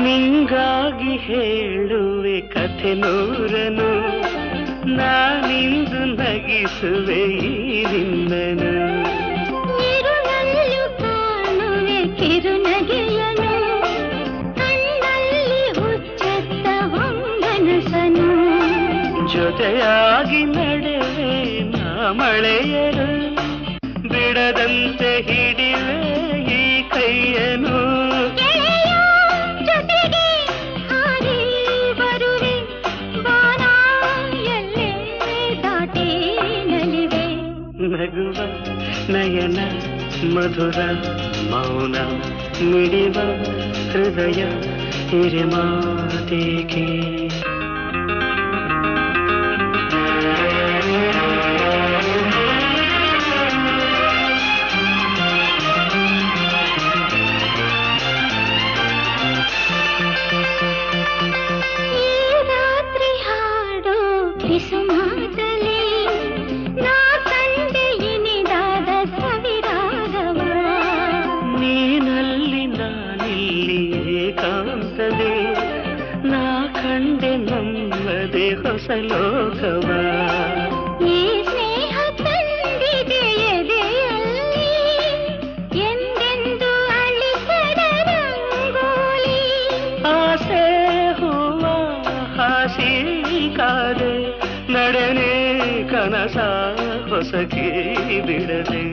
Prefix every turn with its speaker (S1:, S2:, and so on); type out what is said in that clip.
S1: ನಿಂಗಾಗಿ ಹೇಳುವೆ ಕಥೆ ನೂರನು, ನಾನಿಂದು ನಗಿಸುವೆ ಈ ನಿನ್ನನು.
S2: ಇರುಳಲ್ಲೂ ಕಾಣುವೆ ಕಿರುನಗೆಯನು, ಕಣ್ಣಲ್ಲಿ ಹುಚ್ಚೆತ್ತ ಹೊಂಗನಸನು.
S1: ಜೊತೆಯಾಗಿ ನಡೆವೆ ನಾ ಮಳೆಯರು, ಬಿಡದಂತೆ ಹಿಡಿವೆ ಈ ಕೈಯನು.
S2: ಜೊತೆಗೆ ಹಾರಿ ಬರುವೆ ಬಾನ ಎಲ್ಲೇ ದಾಟಿ ನಲಿವೆ.
S1: ನಗುವ ನಯನ ಮಧುರ ಮೌನ ಮಿಡಿವ ಹೃದಯ ಹಿರಿಮಾತೇಕೆ.
S2: ಕಿಸುಮಾತಲಿ ನಾ ಕಂಡೆ ಇನಿದಾದ ಸವಿರಾಗವ.
S1: ನೀನಲ್ಲಿ ನಾನಿಲ್ಲಿ ಏಕಾಂತದೆ, ನಾ ಕಂಡೆ ನಮ್ಮದೆ ಹೊಸ ಲೋಕವ.
S2: ಈ ಸ್ನೇಹ ತಂದಿದೆ ಎದೆಯಲ್ಲಿ ಎಂದೆಂದು ಅಳಿಸದ ರಂಗೋಲಿ.
S1: ಆಸೆ ಹೂವ ಹಾಸಿ ಕಾದೆ, ನಡೆನೆ ಕನಸ ಹೊಸಕಿ ಬಿಡದೆ.